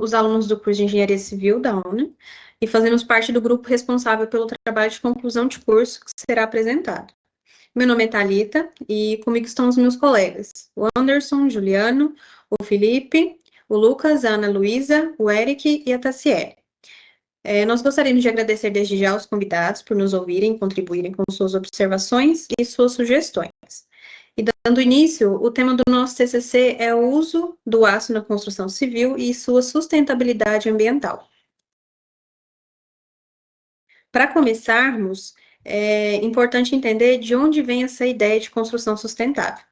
os alunos do curso de Engenharia Civil da UNE e fazemos parte do grupo responsável pelo trabalho de conclusão de curso que será apresentado. Meu nome é Thalita e comigo estão os meus colegas, o Anderson, o Juliano, o Felipe, o Lucas, a Ana Luísa, o Eric e a Tassiele. Nós gostaríamos de agradecer desde já aos convidados por nos ouvirem e contribuírem com suas observações e suas sugestões. E dando início, o tema do nosso TCC é o uso do aço na construção civil e sua sustentabilidade ambiental. Para começarmos, é importante entender de onde vem essa ideia de construção sustentável.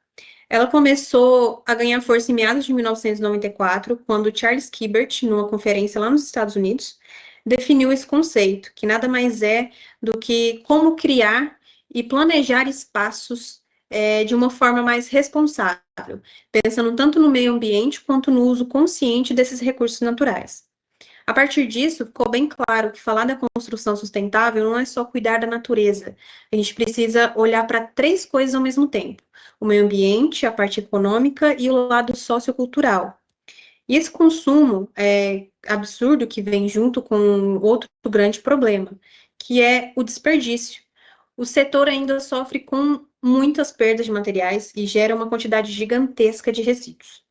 Ela começou a ganhar força em meados de 1994, quando Charles Kibert, numa conferência lá nos Estados Unidos, definiu esse conceito, que nada mais é do que como criar e planejar espaços de uma forma mais responsável, pensando tanto no meio ambiente quanto no uso consciente desses recursos naturais. A partir disso, ficou bem claro que falar da construção sustentável não é só cuidar da natureza. A gente precisa olhar para três coisas ao mesmo tempo: o meio ambiente, a parte econômica e o lado sociocultural. E esse consumo absurdo que vem junto com outro grande problema, que é o desperdício. O setor ainda sofre com muitas perdas de materiais e gera uma quantidade gigantesca de resíduos.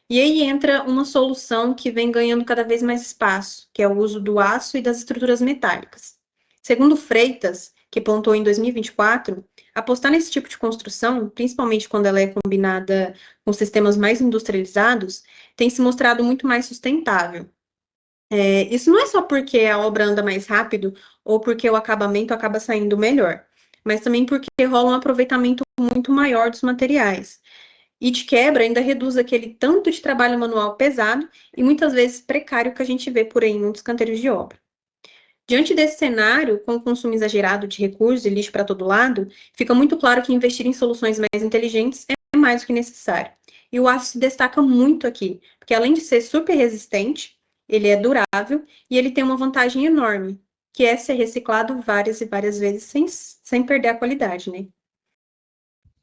E aí entra uma solução que vem ganhando cada vez mais espaço, que é o uso do aço e das estruturas metálicas. Segundo Freitas, que pontuou em 2024, apostar nesse tipo de construção, principalmente quando ela é combinada com sistemas mais industrializados, tem se mostrado muito mais sustentável. Isso não é só porque a obra anda mais rápido ou porque o acabamento acaba saindo melhor, mas também porque rola um aproveitamento muito maior dos materiais. E de quebra, ainda reduz aquele tanto de trabalho manual pesado e muitas vezes precário que a gente vê por aí em muitos canteiros de obra. Diante desse cenário, com o consumo exagerado de recursos e lixo para todo lado, fica muito claro que investir em soluções mais inteligentes é mais do que necessário. E o aço se destaca muito aqui, porque além de ser super resistente, ele é durável e ele tem uma vantagem enorme, que é ser reciclado várias e várias vezes sem perder a qualidade, né?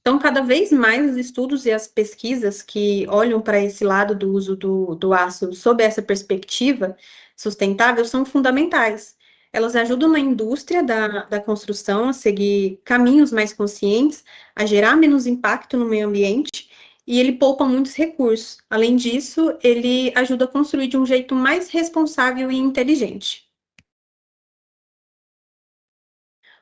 Então, cada vez mais os estudos e as pesquisas que olham para esse lado do uso do aço sob essa perspectiva sustentável são fundamentais. Elas ajudam a indústria da construção a seguir caminhos mais conscientes, a gerar menos impacto no meio ambiente, e ele poupa muitos recursos. Além disso, ele ajuda a construir de um jeito mais responsável e inteligente.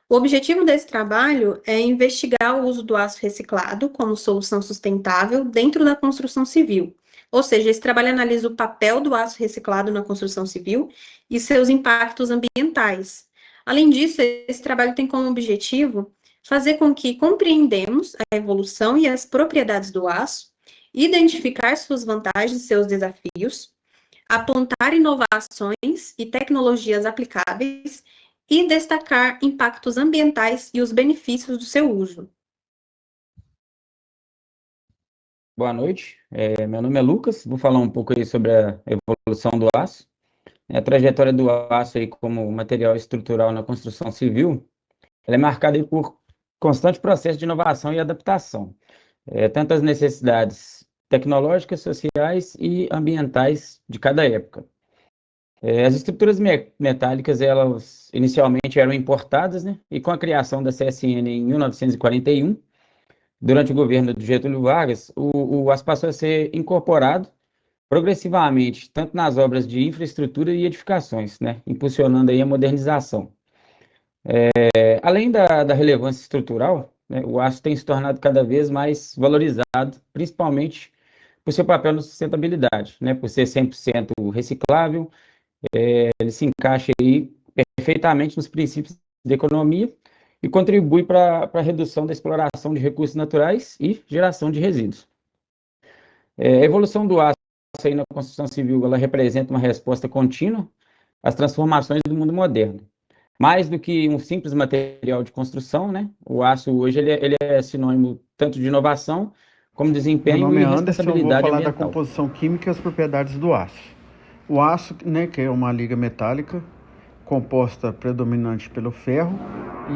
O objetivo desse trabalho é investigar o uso do aço reciclado como solução sustentável dentro da construção civil. Ou seja, esse trabalho analisa o papel do aço reciclado na construção civil e seus impactos ambientais. Além disso, esse trabalho tem como objetivo fazer com que compreendamos a evolução e as propriedades do aço, identificar suas vantagens e seus desafios, apontar inovações e tecnologias aplicáveis e destacar impactos ambientais e os benefícios do seu uso. Boa noite, meu nome é Lucas, vou falar um pouco aí sobre a evolução do aço. A trajetória do aço aí como material estrutural na construção civil, ela é marcada aí por constante processo de inovação e adaptação, tanto às necessidades tecnológicas, sociais e ambientais de cada época. As estruturas metálicas, elas inicialmente eram importadas, né? E com a criação da CSN em 1941, durante o governo de Getúlio Vargas, o aço passou a ser incorporado progressivamente, tanto nas obras de infraestrutura e edificações, né? Impulsionando aí a modernização. Além da relevância estrutural, né? O aço tem se tornado cada vez mais valorizado, principalmente por seu papel na sustentabilidade, né? Por ser 100% reciclável, ele se encaixa aí perfeitamente nos princípios da economia e contribui para a redução da exploração de recursos naturais e geração de resíduos. A evolução do aço aí na construção civil, ela representa uma resposta contínua às transformações do mundo moderno. Mais do que um simples material de construção, né? O aço hoje ele é sinônimo tanto de inovação como Meu desempenho nome e é Anderson, eu vou responsabilidade falar da ambiental. composição química e as propriedades do aço. O aço, né, que é uma liga metálica composta predominante pelo ferro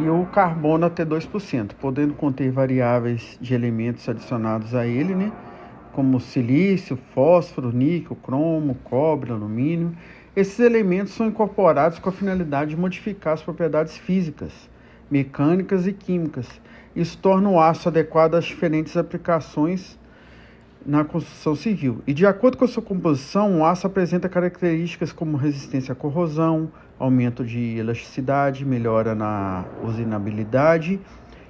e o carbono até 2%, podendo conter variáveis de elementos adicionados a ele, né, como silício, fósforo, níquel, cromo, cobre, alumínio. Esses elementos são incorporados com a finalidade de modificar as propriedades físicas, mecânicas e químicas. Isso torna o aço adequado às diferentes aplicações na construção civil. E de acordo com a sua composição, o aço apresenta características como resistência à corrosão, aumento de elasticidade, melhora na usinabilidade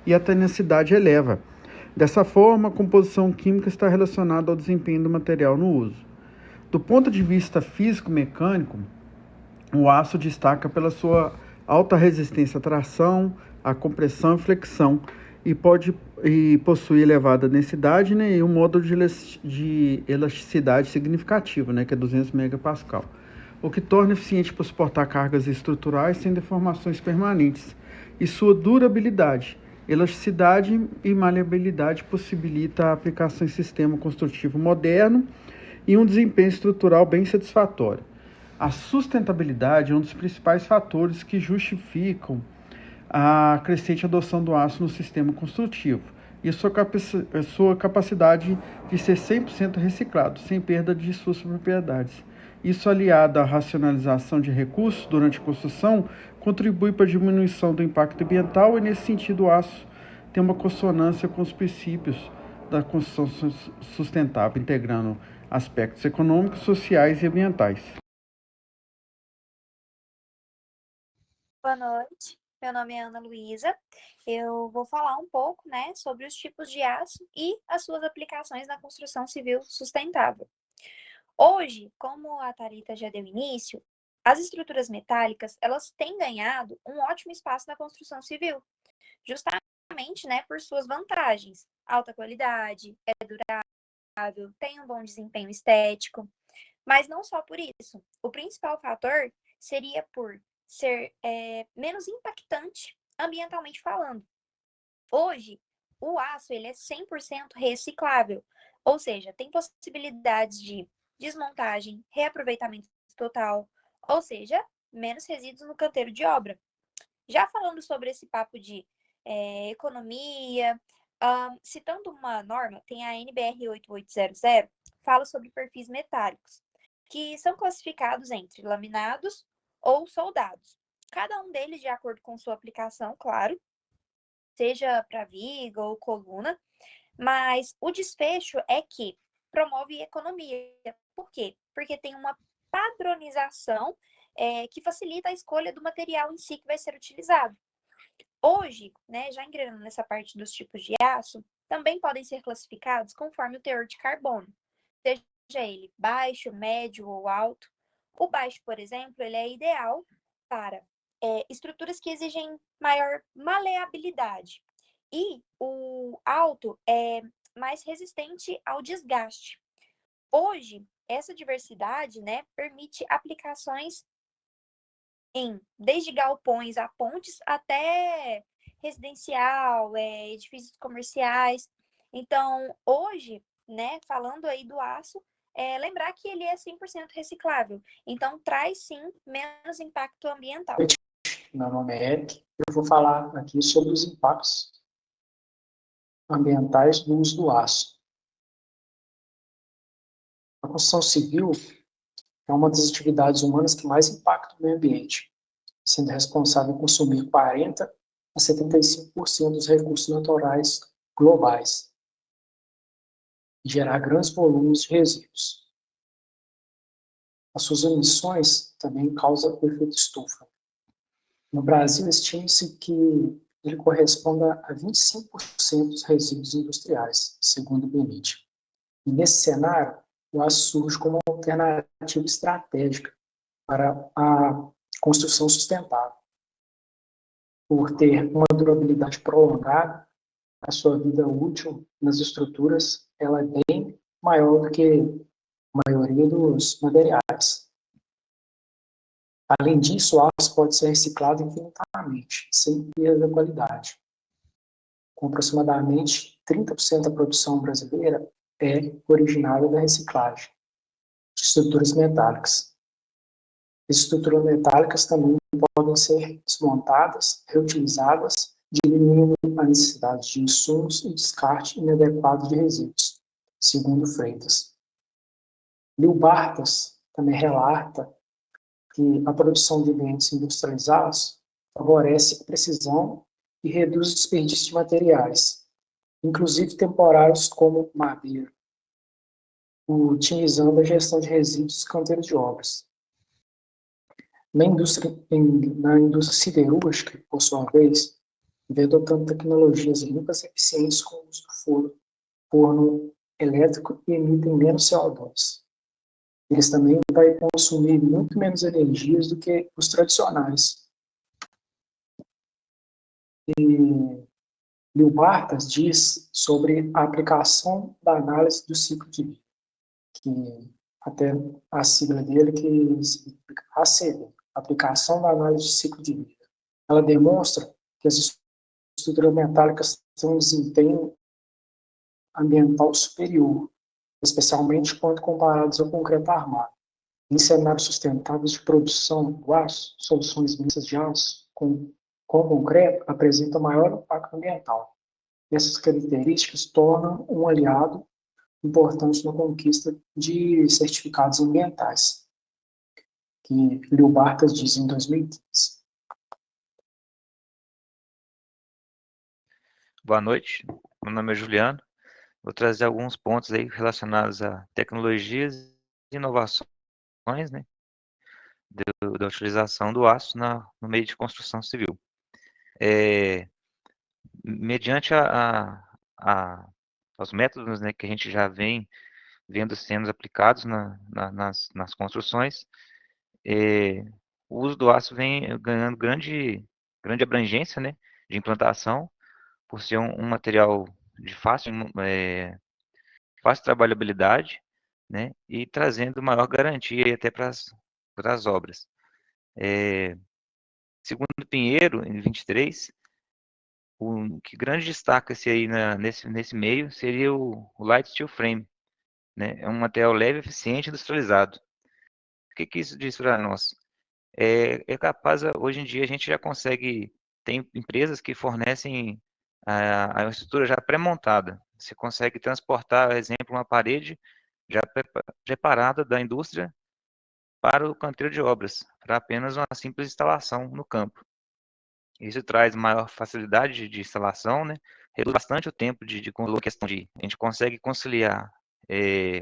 e a tenacidade eleva. Dessa forma, a composição química está relacionada ao desempenho do material no uso. Do ponto de vista físico-mecânico, o aço destaca pela sua alta resistência à tração, à compressão e flexão, e possui elevada densidade, né, e um módulo de elasticidade significativo, né, que é 200 megapascal, o que torna eficiente para suportar cargas estruturais sem deformações permanentes. E sua durabilidade, elasticidade e maleabilidade possibilita a aplicação em sistema construtivo moderno e um desempenho estrutural bem satisfatório. A sustentabilidade é um dos principais fatores que justificam a crescente adoção do aço no sistema construtivo e sua capacidade de ser 100% reciclado, sem perda de suas propriedades. Isso, aliado à racionalização de recursos durante a construção, contribui para a diminuição do impacto ambiental e, nesse sentido, o aço tem uma consonância com os princípios da construção sustentável, integrando aspectos econômicos, sociais e ambientais. Boa noite, meu nome é Ana Luísa. Eu vou falar um pouco, né, sobre os tipos de aço e as suas aplicações na construção civil sustentável. Hoje, como a Thalita já deu início, as estruturas metálicas, elas têm ganhado um ótimo espaço na construção civil, justamente, né, por suas vantagens. Alta qualidade, é durável, tem um bom desempenho estético, mas não só por isso. O principal fator seria por ser menos impactante ambientalmente falando. Hoje, o aço ele é 100% reciclável, ou seja, tem possibilidades de desmontagem, reaproveitamento total, ou seja, menos resíduos no canteiro de obra. Já falando sobre esse papo de economia, citando uma norma, tem a NBR 8800, fala sobre perfis metálicos, que são classificados entre laminados ou soldados. Cada um deles de acordo com sua aplicação, claro, seja para viga ou coluna, mas o desfecho é que promove economia. Por quê? Porque tem uma padronização que facilita a escolha do material em si que vai ser utilizado. Hoje, né, já engrenando nessa parte dos tipos de aço, também podem ser classificados conforme o teor de carbono, seja ele baixo, médio ou alto. O baixo, por exemplo, ele é ideal para estruturas que exigem maior maleabilidade. E o alto é mais resistente ao desgaste. Hoje, essa diversidade, né, permite aplicações desde galpões a pontes até residencial, edifícios comerciais. Então, hoje, né, falando aí do aço, lembrar que ele é 100% reciclável. Então, traz, sim, menos impacto ambiental. Meu nome é Eric. Eu vou falar aqui sobre os impactos ambientais do uso do aço. A construção civil é uma das atividades humanas que mais impacta o meio ambiente, sendo responsável por consumir 40% a 75% dos recursos naturais globais e gerar grandes volumes de resíduos. As suas emissões também causam o efeito estufa. No Brasil, estima-se que ele corresponda a 25% dos resíduos industriais, segundo o BNIT. E nesse cenário, o aço surge como uma alternativa estratégica para a construção sustentável. Por ter uma durabilidade prolongada, a sua vida útil nas estruturas ela é bem maior do que a maioria dos materiais. Além disso, o aço pode ser reciclado infinitamente, sem perda da qualidade. Com aproximadamente 30% da produção brasileira é originária da reciclagem de estruturas metálicas. As estruturas metálicas também podem ser desmontadas, reutilizadas, diminuindo a necessidade de insumos e descarte inadequado de resíduos. segundo Freitas. Leo Bartas também relata que a produção de ambientes industrializados favorece a precisão e reduz o desperdício de materiais, inclusive temporários como madeira, otimizando a gestão de resíduos e canteiros de obras. Na indústria siderúrgica, por sua vez, vem adotando tecnologias limpas e eficientes com o uso do forno elétrico e emitem menos CO2. Eles também vão consumir muito menos energias do que os tradicionais. E Leo Bartas diz sobre a aplicação da análise do ciclo de vida, que até a sigla dele que significa ACV, aplicação da análise de ciclo de vida. Ela demonstra que as estruturas metálicas têm um desempenho ambiental superior, especialmente quando comparados ao concreto armado. Em cenários sustentáveis de produção do aço, soluções mistas de aço com concreto apresentam maior impacto ambiental. Essas características tornam um aliado importante na conquista de certificados ambientais, que Leo Bartas diz em 2015. Boa noite, meu nome é Juliano. Vou trazer alguns pontos aí relacionados a tecnologias e inovações, né, da utilização do aço no meio de construção civil. Mediante aos métodos, né, que a gente já vem vendo sendo aplicados nas construções, o uso do aço vem ganhando grande abrangência, né, de implantação, por ser um material de fácil trabalhabilidade, né, e trazendo maior garantia até para as obras. Segundo Pinheiro, em 23, o que grande destaca-se aí nesse meio seria o Light Steel Frame, né? É um material leve, eficiente e industrializado. O que isso diz para nós? É capaz, hoje em dia a gente já consegue, tem empresas que fornecem a estrutura já pré-montada. Você consegue transportar, por exemplo, uma parede já preparada da indústria para o canteiro de obras, para apenas uma simples instalação no campo. Isso traz maior facilidade de instalação, né? Reduz bastante o tempo de questão de a gente consegue conciliar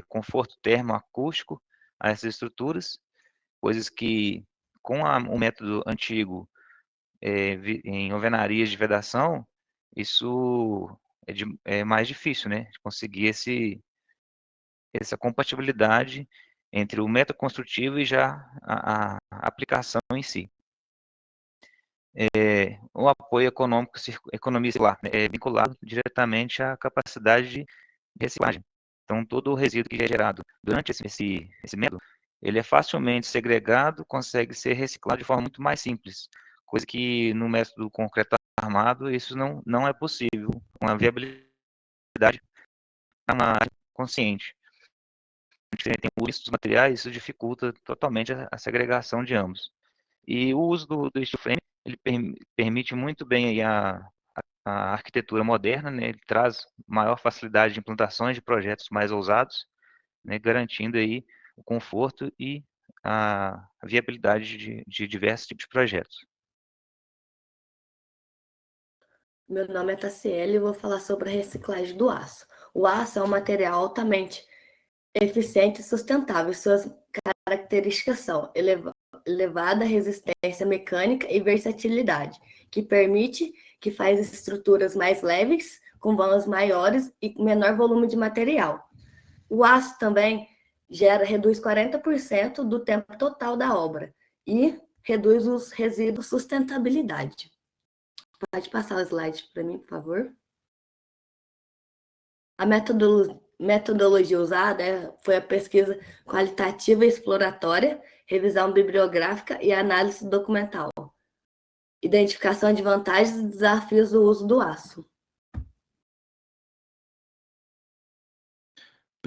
conforto termoacústico a essas estruturas, coisas que com o método antigo em alvenarias de vedação, isso é mais difícil, né? Conseguir essa compatibilidade entre o método construtivo e já a aplicação em si. O apoio econômico, economia circular, é vinculado diretamente à capacidade de reciclagem. Então, todo o resíduo que é gerado durante esse método, ele é facilmente segregado, consegue ser reciclado de forma muito mais simples, coisa que no método concreto armado isso não é possível, uma viabilidade consciente. A gente tem o uso dos materiais, isso dificulta totalmente a segregação de ambos. E o uso do steel frame, ele permite muito bem aí a arquitetura moderna, né? Ele traz maior facilidade de implantações de projetos mais ousados, né? Garantindo aí o conforto e a viabilidade de diversos tipos de projetos. Meu nome é Tassiele e vou falar sobre a reciclagem do aço. O aço é um material altamente eficiente e sustentável. Suas características são elevada resistência mecânica e versatilidade, que faz estruturas mais leves, com vãos maiores e menor volume de material. O aço também reduz 40% do tempo total da obra e reduz os resíduos sustentabilidade. Pode passar o slide para mim, por favor? A metodologia usada foi a pesquisa qualitativa e exploratória, revisão bibliográfica e análise documental. Identificação de vantagens e desafios do uso do aço.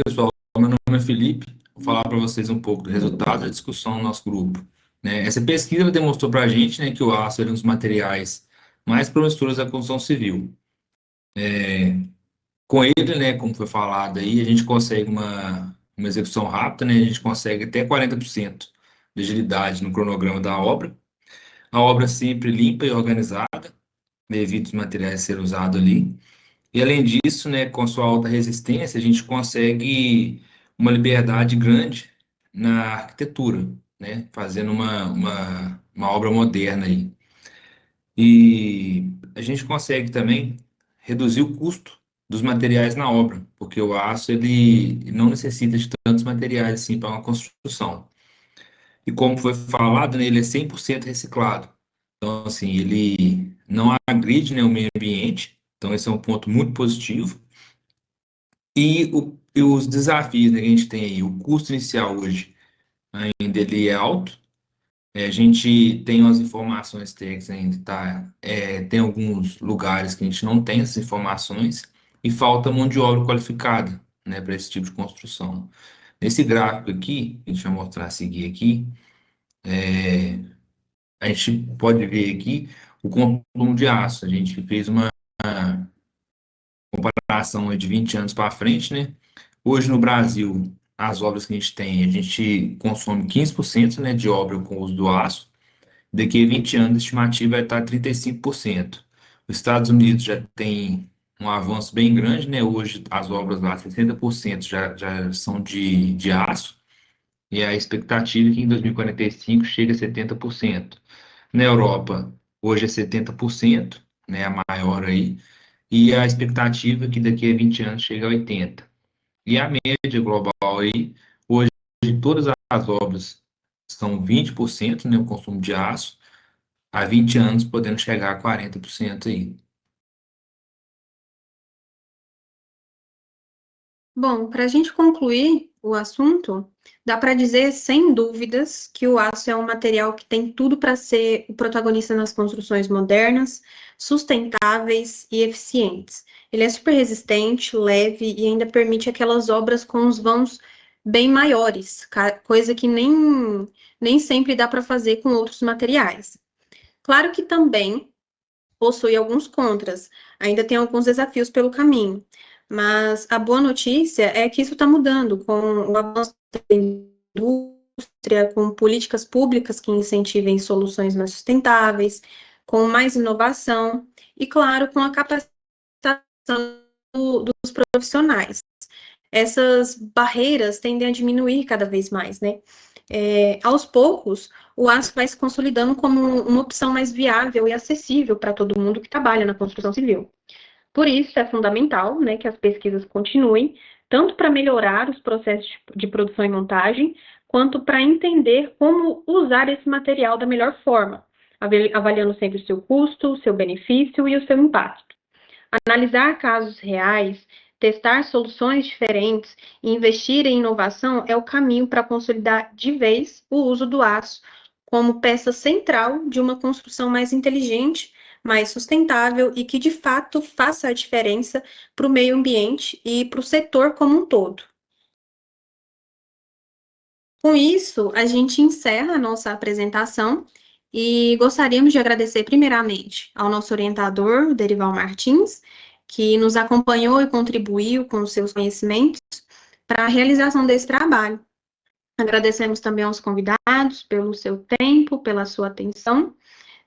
Pessoal, meu nome é Felipe. Vou falar para vocês um pouco do resultado da discussão no nosso grupo. Essa pesquisa demonstrou para a gente, que o aço é um dos materiais mais promissores da construção civil. Com ele, né, como foi falado aí, a gente consegue uma execução rápida, né, a gente consegue até 40% de agilidade no cronograma da obra. A obra sempre limpa e organizada, devido os materiais serem usados ali. E além disso, né, com sua alta resistência, a gente consegue uma liberdade grande na arquitetura, né, fazendo uma obra moderna aí. E a gente consegue também reduzir o custo dos materiais na obra, porque o aço ele não necessita de tantos materiais assim para uma construção. E como foi falado, né, ele é 100% reciclado. Então, assim, ele não agride, né, o meio ambiente. Então, esse é um ponto muito positivo. E os desafios, né, que a gente tem aí, o custo inicial hoje ainda ele é alto. A gente tem umas informações técnicas ainda, tá? Tem alguns lugares que a gente não tem essas informações e falta mão de obra qualificada, né, para esse tipo de construção. Nesse gráfico aqui, a gente vai mostrar a seguir aqui, a gente pode ver aqui o consumo de aço. A gente fez uma comparação aí de 20 anos para frente, né? Hoje no Brasil, as obras que a gente consome 15%, né, de obra com uso do aço. Daqui a 20 anos, a estimativa vai estar 35%. Os Estados Unidos já tem um avanço bem grande, né? Hoje, as obras lá, 60% já são de aço, e a expectativa é que em 2045 chegue a 70%. Na Europa, hoje é 70%, né? A maior aí, e a expectativa é que daqui a 20 anos chegue a 80%. E a média global aí, hoje, todas as obras são 20%, né? O consumo de aço, há 20 anos podendo chegar a 40% aí. Bom, para a gente concluir o assunto, dá para dizer sem dúvidas que o aço é um material que tem tudo para ser o protagonista nas construções modernas, sustentáveis e eficientes. Ele é super resistente, leve e ainda permite aquelas obras com os vãos bem maiores, coisa que nem sempre dá para fazer com outros materiais. Claro que também possui alguns contras, ainda tem alguns desafios pelo caminho. Mas a boa notícia é que isso está mudando com o avanço da indústria, com políticas públicas que incentivem soluções mais sustentáveis, com mais inovação e, claro, com a capacitação dos profissionais. Essas barreiras tendem a diminuir cada vez mais, né? Aos poucos, o aço vai se consolidando como uma opção mais viável e acessível para todo mundo que trabalha na construção civil. Por isso, é fundamental, né, que as pesquisas continuem, tanto para melhorar os processos de produção e montagem, quanto para entender como usar esse material da melhor forma, avaliando sempre o seu custo, o seu benefício e o seu impacto. Analisar casos reais, testar soluções diferentes e investir em inovação é o caminho para consolidar de vez o uso do aço como peça central de uma construção mais inteligente, mais sustentável e que de fato faça a diferença para o meio ambiente e para o setor como um todo. Com isso, a gente encerra a nossa apresentação e gostaríamos de agradecer primeiramente ao nosso orientador, Derival Martins, que nos acompanhou e contribuiu com os seus conhecimentos para a realização desse trabalho. Agradecemos também aos convidados pelo seu tempo, pela sua atenção,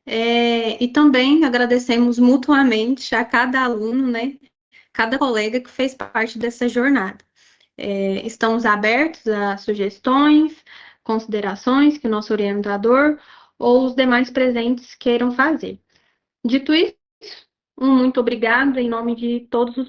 e também agradecemos mutuamente a cada aluno, né, cada colega que fez parte dessa jornada. Estamos abertos a sugestões, considerações que o nosso orientador ou os demais presentes queiram fazer. Dito isso, um muito obrigado em nome de todos os